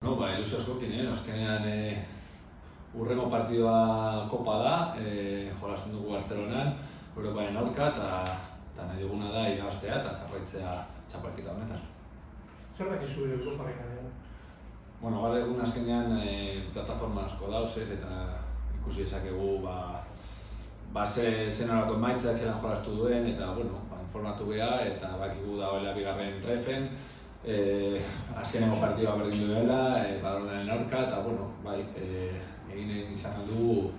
No, ilusio askokin, azkenean urrengo partidua kopa da, jolasten dugu Bartzelonan, Europaren aurka, eta nahi duguna da irabaztea eta jarraitzea txapelketa honetan. Zer dakizu Europaren gainean? Bueno, gaur egun azkenean plataforma asko dauz, eta ikusi dezakegu ze nolako emaitzak zelan jolastu duen, eta informatu geha, eta bakigu dagoela bigarren refen, azkenengo partidua berdin duela, Badalonaren aurka, eta egin izan dugu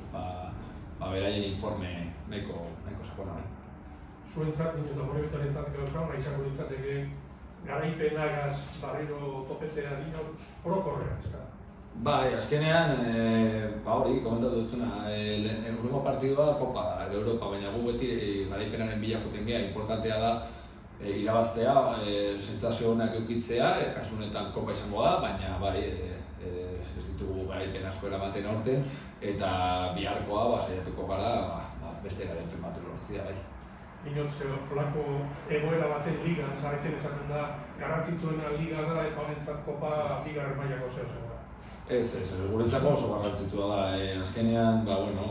beraien informe nahiko sakona. Zuentzat, inoz laborebitarentzat gauza, nahi izango ditzateke garaipenagaz barriro topetea dino orokorrean, ezta? Bai, azkenean, hori, komentatu dutuna, urrengo partidua kopa da, Europa, baina gu beti garaipenaren bila joten geha, importantea da irabaztea, sentsazio honak eukitzea, kasu honetan kopa izango da, baina ez ditugu garaipen asko eramaten aurten, eta biharkoa saiatuko gara beste garaipen bat lortzea bai. Inotz, holako egoera baten ligan, zareten esaten da, garrantzitsuena liga da eta honentzat kopa bigarren mailako zehose da. Ez, guretzako oso garrantzitsua da. Azkenean,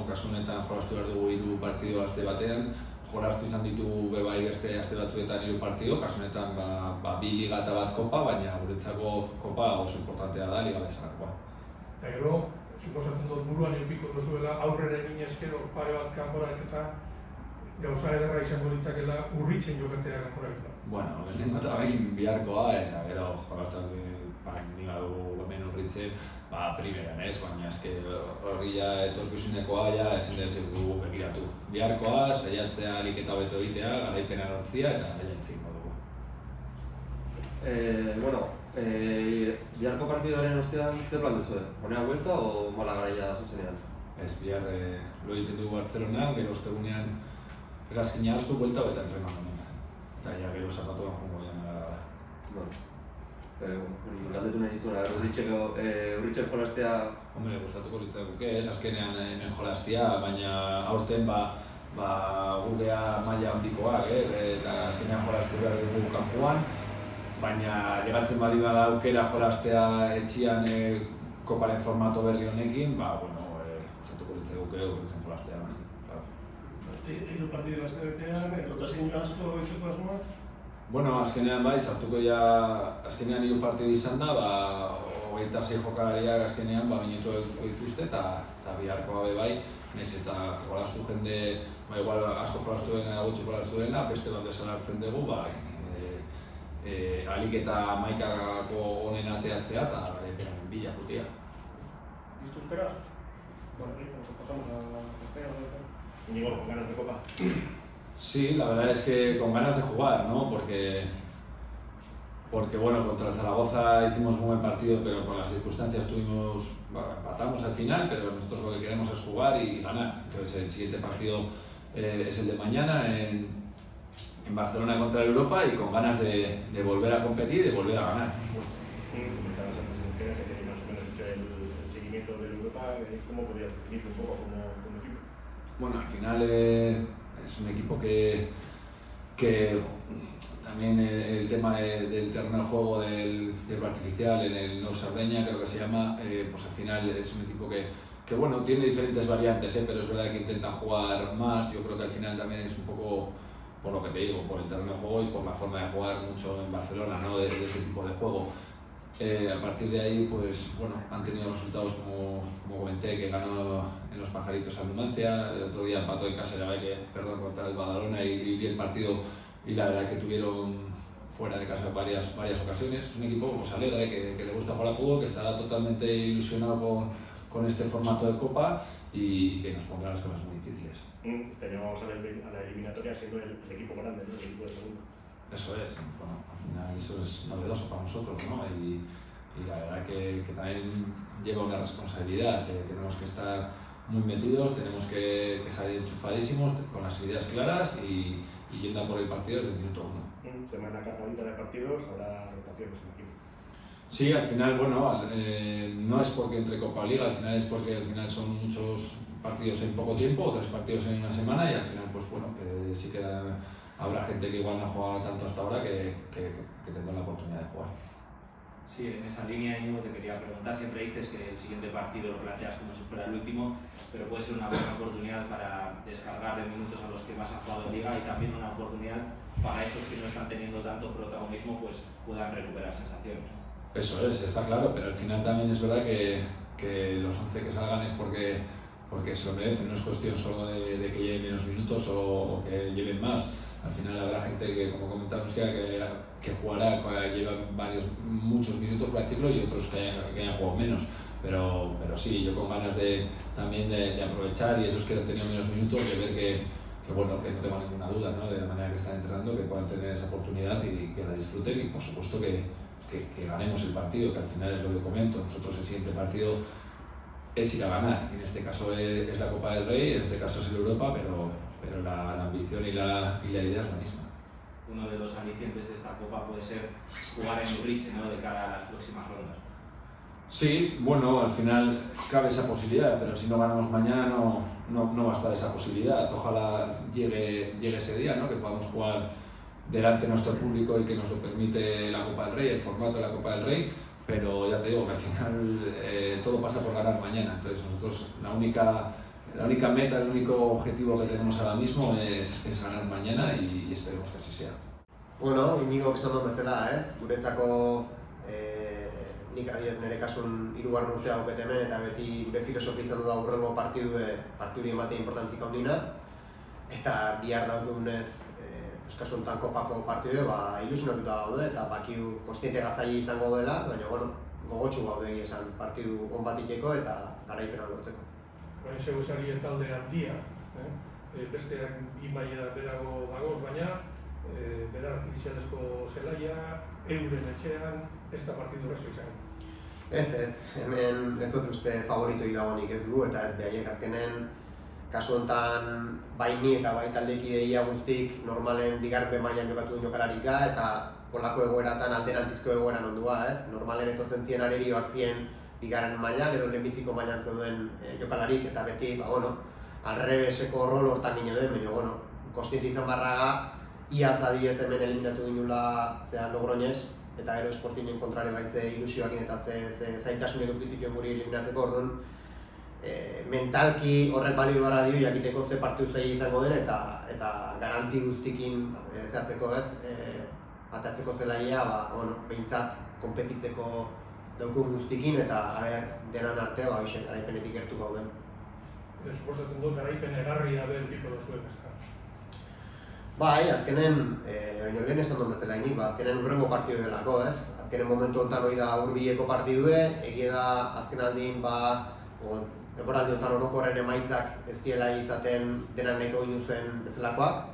kasu honetan jolastu behar dugu 3 partido aste batean, jolastu izan ditugu bebai beste aste batzuetan 3 partido, kasu honetan 2 liga eta 1 kopa, baina guretzako kopa oso importantea da liga bezalakoa. Eta gero, suposatzen dut buruan eukiko duzuela aurrera egin eskero pare bat kanporak eta gauza ederra izango ditzakela urritzen jokatzea kanporaketa. Lehenengo eta behin biharkoa, eta gero jolastu nik badugu hemen urritzen primeran ez, baina hori etorkizunekoa ezin dut dugu begiratu. Biharkoa, saiatzea ahalik eta hobeto egitea, garaipena lortzea eta saiatzea ingo dugu. Biharko partidoaren ostean zer plan duzue? Honea buelta o mala garaia zuzenean? Ez, bihar lo egiten dugu Bartzelonan, gero ostegunean hegazkina hartu buelta eta entrenatzen. Eta gero zapatuan jongo da. Galdetu nahi dizuna, urritzen jolastea... Gustatuko litzaguke ez, azkenean hemen jolastea, baina aurten gugea maila handikoak, eta azkenean jolastu behar dugu kanpoan, baina llegatzen badi bada aukera jolastea etxian koparen formato berri honekin, gustatuko litzaguke urritzen jolastea. Hiru partidu astebetean, rotazio asko izango asmoa? Azkenean azkenean 3 partidu izan da, 26 jokalariak azkenean minutu dituzte eta biharkoa bai, nahiz eta jolastu jende, igual asko jolastu dena, gutxi jolastu dena, beste bat bezala hartzen dugu, ahalik eta 11ko honen ateatzea eta garaipenaren bila jutia. ¿Listo esperas? Pasamos a la tercera. Íñigo, con ganas de copa. Sí, la verdad es que con ganas de jugar, ¿no? Porque contra el Zaragoza hicimos un buen partido, pero con las circunstancias empatamos al final, pero nosotros lo que queremos es jugar y ganar. Entonces el siguiente partido es el de mañana en Barcelona contra el Europa y con ganas de volver a competir y de volver a ganar. Comentabas antes que tenéis más o menos hecho el seguimiento del Europa, ¿cómo podrías definirlo un poco como equipo? Al final es un equipo que también el tema del terreno de juego del hierba artificial en el Nou Sardeña, creo que se llama, al final es un equipo que tiene diferentes variantes, pero es verdad que intentan jugar más. Yo creo que al final también es un poco por lo que te digo, por el terreno de juego y por la forma de jugar mucho en Barcelona, ¿no? de ese tipo de juego. A partir de ahí, han tenido resultados como comenté, que ganó en los Pajaritos al Numancia, el otro día empató en casa contra el Badalona y vi el partido y la verdad que tuvieron fuera de casa varias ocasiones. Es un equipo alegre, que le gusta jugar al fútbol, que estará totalmente ilusionado con este formato de Copa y que nos pondrá las cosas muy difíciles. Este año vamos a la eliminatoria siendo el equipo grande, ¿no? El equipo de segundo. Eso es, al final eso es novedoso para nosotros, ¿no? Y la verdad que también lleva una responsabilidad, tenemos que estar muy metidos, tenemos que salir enchufadísimos, con las ideas claras y yendo a por el partido desde el minuto 1. Semana cargadita de partidos, habrá rotaciones en equipo. Sí, al final, no es porque entre Copa o Liga, al final es porque son muchos partidos en poco tiempo, 3 partidos en una semana y al final, sí que habrá gente que igual no ha jugado tanto hasta ahora que tendrá la oportunidad de jugar. Sí, en esa línea, Íñigo, te quería preguntar, siempre dices que el siguiente partido lo planteas como si fuera el último, pero puede ser una buena oportunidad para descargar de minutos a los que más han jugado en Liga y también una oportunidad para esos que no están teniendo tanto protagonismo, pues puedan recuperar sensaciones. Eso es, está claro, pero al final también es verdad que los 11 que salgan es porque se lo merecen, no es cuestión solo de que lleven menos minutos o que lleven más. Al final habrá gente que, como comentamos, que jugará, que lleva muchos minutos, por decirlo, y otros que hayan jugado menos. Pero sí, yo con ganas también de aprovechar, y esos que han tenido menos minutos, de ver que bueno, que no tengo ninguna duda, ¿no? De la manera que están entrenando, que puedan tener esa oportunidad y que la disfruten, y por supuesto que ganemos el partido, que al final es lo que comento. Nosotros el siguiente partido es ir a ganar, y en este caso es la Copa del Rey, en este caso es el Europa, pero la ambición y la idea es la misma. Uno de los alicientes de esta Copa puede ser jugar en Ubrique, ¿no?, de cara a las próximas rondas. Sí, bueno, al final cabe esa posibilidad, pero si no ganamos mañana no va a estar esa posibilidad. Ojalá llegue ese día, ¿no?, que podamos jugar delante de nuestro público y que nos lo permite la Copa del Rey, el formato de la Copa del Rey, pero ya te digo que al final todo pasa por ganar mañana. Entonces nosotros la única meta, el único objetivo que tenemos ahora mismo es ganar mañana, y esperemos que así sea. Bueno, Íñigo esan duen bezala, guretzako nik adibidez nire kasun 3. urtea daukat hemen, eta beti gure filosofia izan da hurrengo partiduri ematea inportantzik handiena, eta bihar daukagunez kasu honetan kopako partidue ilusionatuta gaude, eta bakiu kontziente gazaile izango dela, baina gogotsu gaude egia esan partidu on bat iteko eta garaipena lortzeko. Baina zeu esari talde handia, besteak bi maila berago dagoz, baina bera artifizialezko zelaia, euren etxean, ez da partidu errazo izan. Ez, hemen ez dut uste favoritoi dagoenik ez du, eta ez behaiek azkenen kasu honetan bai ni eta bai taldekideia guztik normalen bigarren mailan jokatu duen jokalarik da, eta holako egoeratan alderantzizko egoeran ondua, ez? Normalen etortzen ziren arerioak ziren bigarren mailan edo lehenbiziko mailan zeuden jokalarik, eta beti, alrebeseko rol hortan gine den, baina, kontziente izan barraga, iaz adibidez hemen eliminatu ginula Logroñez, eta gero Sportingen kontrare bai ze ilusioakin eta ze zaitasun edukizikien guri eliminatzeko, orduan mentalki horrek balio barra dio jakiteko ze partidu zaila izango den, eta garanti guztikin zehatzeko atatzeko zelaia, behintzat konpetitzeko daukun guztikin, eta denan arte garaipenetik gertu gauden. Suposatzen dut garaipen egarria behar da zuen, ezta? Bai, azkenen, baina lehen esan duen bezala inik, azkenen hurrengo partidu delako, ez? Azkenen momentu honetan hori da hurbileko partidue, egia da azken aldin, denboraldi honetan orokorren emaitzak ez diela izaten denak nahiko ginen zen bezalakoak.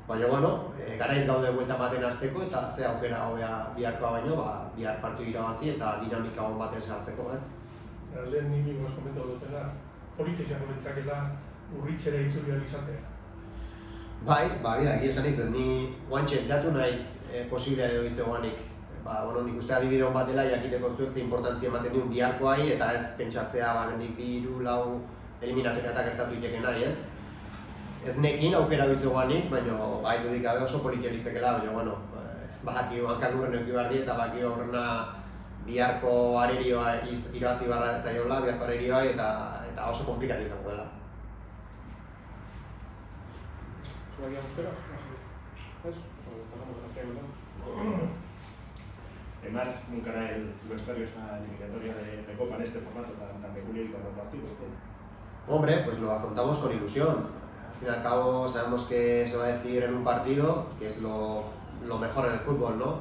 Baina, garaiz gaude buelta baten hasteko eta ze aukera hobea biharkoa baino, bihar partidu irabazi eta dinamika on baten sartzeko, ez? Lehen Íñigo komentatu dutena, polita izango ditzakela Urritxera itzuli izatea. Bai, egia esan izan, ni guantxe datu naiz posiblea edo izegoanik. Nik uste adibide hon bat dela jakiteko zuek ze importantzia ematen duen biharkoai, eta ez pentsatzea bendik 2-4 eliminatoriatak gertatu iteken nahi, ez? Ez nekin aukera izegoanik, baina dudik gabe oso politia litzekela, baina bakio hankak lurren euki behar di, eta bakio horrena biharko arerioa irabazi barra zaiola, biharko arerioa, eta oso komplikatu izango dela. ¿Todavía euskera? ¿Es? Pasamos a la segunda. Además, nunca hará el vestuario esta eliminatoria de Copa en este formato tan peculiar y tan atractivo. Hombre, pues lo afrontamos con ilusión. Al fin y al cabo sabemos que se va a decidir en un partido, que es lo mejor en el fútbol, ¿no?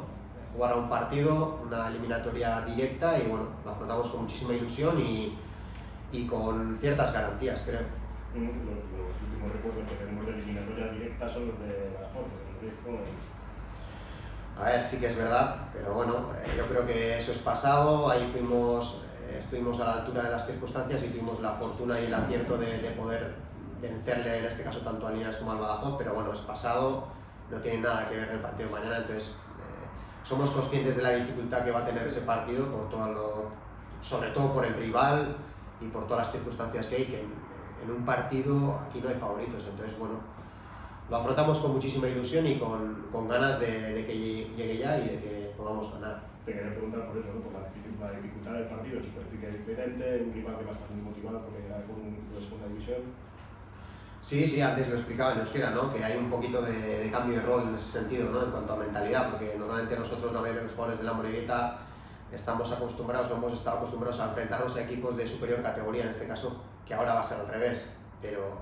Jugar a un partido, una eliminatoria directa, y bueno, lo afrontamos con muchísima ilusión y con ciertas garantías, creo. Los últimos recuerdos que tenemos de eliminatoria directa son los de las fotos, A ver, sí que es verdad, pero bueno, yo creo que eso es pasado, ahí estuvimos a la altura de las circunstancias y tuvimos la fortuna y el acierto de poder vencerle, en este caso, tanto a Linares como al Badajoz, pero bueno, es pasado, no tiene nada que ver en el partido de mañana, entonces somos conscientes de la dificultad que va a tener ese partido, sobre todo por el rival y por todas las circunstancias que hay, que en un partido aquí no hay favoritos, entonces bueno, lo afrontamos con muchísima ilusión y con ganas de que llegue ya y de que podamos ganar. te quería preguntar por eso, ¿no? Por la dificultad del partido, en superficie diferente, un rival que va a estar muy motivado porque era con un equipo de segunda división. Sí, antes lo explicaba en euskera, ¿no? Que hay un poquito de cambio de rol en ese sentido, ¿no? En cuanto a mentalidad, porque normalmente nosotros, la mayoría de los jugadores de la Morevieta, estamos acostumbrados o hemos estado acostumbrados a enfrentarnos a equipos de superior categoría, en este caso, que ahora va a ser al revés, pero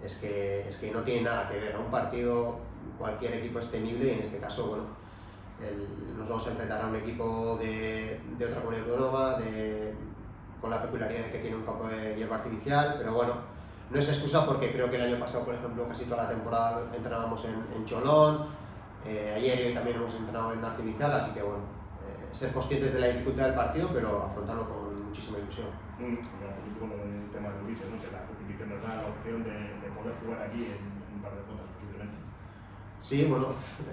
es que no tiene nada que ver, ¿no? Un partido, cualquier equipo es temible y en este caso, bueno, nos vamos a enfrentar a un equipo de otra comunidad autónoma, con la peculiaridad de que tiene un campo de hierba artificial, pero bueno, no es excusa porque creo que el año pasado, por ejemplo, casi toda la temporada entrenábamos en Cholón, ayer y hoy también hemos entrenado en artificial, así que bueno, ser conscientes de la dificultad del partido, pero afrontarlo con muchísima ilusión. Con el tema de Ulises, ¿no? Que la competición nos da la opción de poder jugar aquí en un par de cuotas posiblemente. Sí, bueno,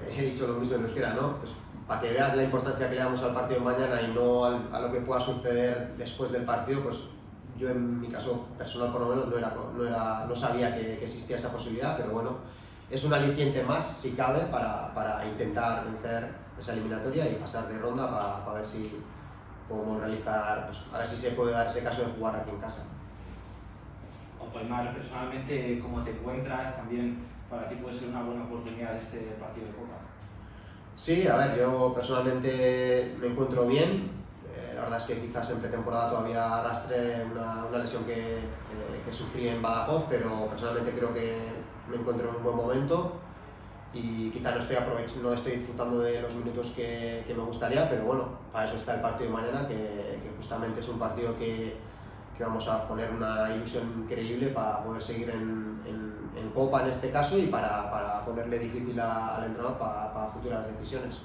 he dicho lo mismo en euskera, ¿no? Pues para que veas la importancia que le damos al partido mañana y no a lo que pueda suceder después del partido, pues yo en mi caso personal por lo menos no sabía que existía esa posibilidad, pero bueno, es un aliciente más, si cabe, para intentar vencer esa eliminatoria y pasar de ronda para ver si podemos realizar, pues, a ver si se puede dar ese caso de jugar aquí en casa. Otoimar, personalmente, ¿cómo te encuentras? También para ti puede ser una buena oportunidad este partido de Copa. Sí, a ver, yo personalmente me encuentro bien. La verdad es que quizás en pretemporada todavía arrastré una lesión que sufrí en Badajoz, pero personalmente creo que me encuentro en un buen momento y quizás no estoy disfrutando de los minutos que me gustaría, pero bueno, para eso está el partido de mañana, que justamente es un partido que vamos a poner una ilusión increíble para poder seguir en Copa en este caso y para ponerle difícil al entrenador para futuras decisiones.